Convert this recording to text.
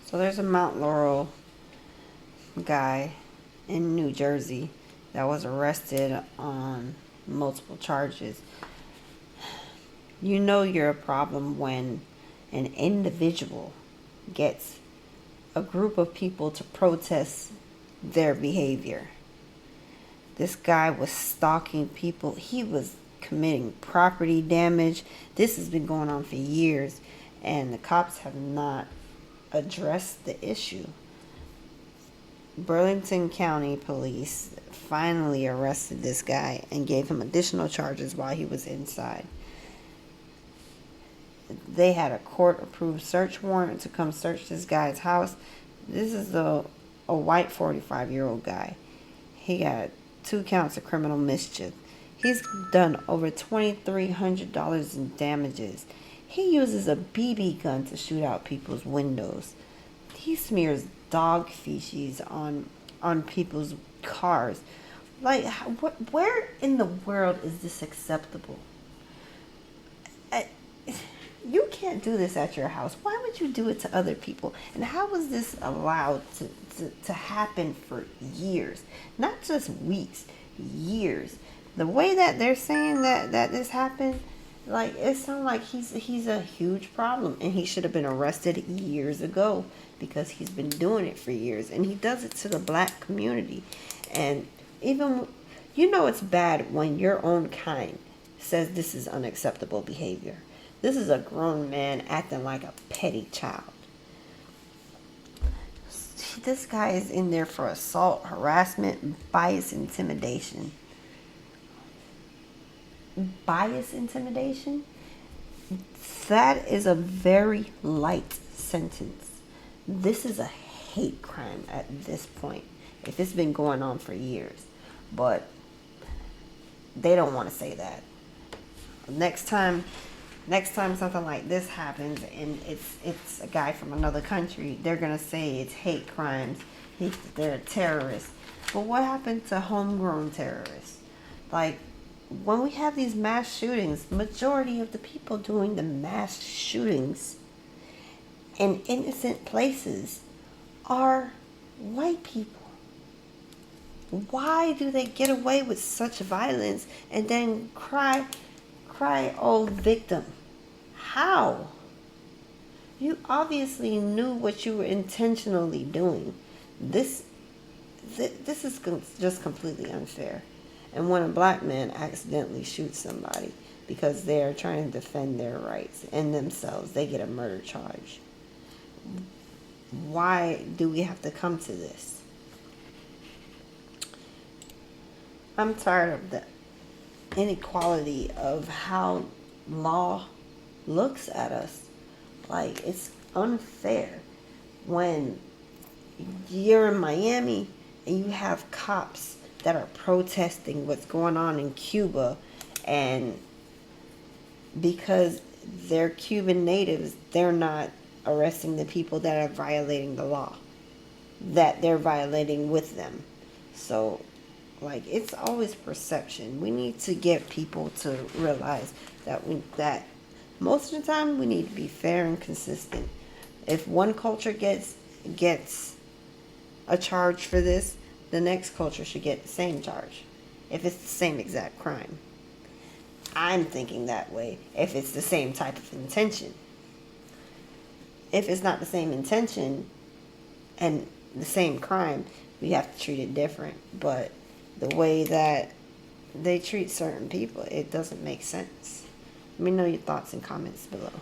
So there's a Mount Laurel guy in New Jersey that was arrested on multiple charges. You know you're a problem when an individual gets a group of people to protest their behavior. This guy was stalking people. He was committing property damage. This has been going on for years, and the cops have not addressed the issue. Burlington County Police finally arrested this guy and gave him additional charges while he was inside. They had a court-approved search warrant to come search this guy's house. This is a white 45-year-old guy. He got 2 counts of criminal mischief. He's done over $2,300 in damages. He uses a BB gun to shoot out people's windows. He smears dog feces on people's cars. Like, where in the world is this acceptable? You can't do this at your house. Why would you do it to other people? And how was this allowed to happen for years? Not just weeks, years. The way that they're saying that this happened, like, it sounds like he's a huge problem, and he should have been arrested years ago because he's been doing it for years, and he does it to the black community. And even, you know, it's bad when your own kind says this is unacceptable behavior. This is a grown man acting like a petty child. This guy is in there for assault, harassment, bias, intimidation. Bias, intimidation? That is a very light sentence. This is a hate crime at this point, if it's been going on for years. But they don't want to say that. Next time something like this happens and it's a guy from another country, they're going to say it's hate crimes. They're a terrorist. But what happened to homegrown terrorists? Like, when we have these mass shootings, majority of the people doing the mass shootings in innocent places are white people. Why do they get away with such violence and then cry, oh, victim? How? You obviously knew what you were intentionally doing. This is just completely unfair. And when a black man accidentally shoots somebody because they are trying to defend their rights and themselves, they get a murder charge. Why do we have to come to this? I'm tired of the inequality of how law looks at us. Like, it's unfair when you're in Miami and you have cops that are protesting what's going on in Cuba, and because they're Cuban natives, they're not arresting the people that are violating the law, that they're violating with them. So, like, it's always perception. We need to get people to realize that most of the time we need to be fair and consistent. If one culture gets a charge for this, the next culture should get the same charge if it's the same exact crime. I'm thinking that way if it's the same type of intention. If it's not the same intention and the same crime, we have to treat it different. But the way that they treat certain people, it doesn't make sense. Let me know your thoughts and comments below.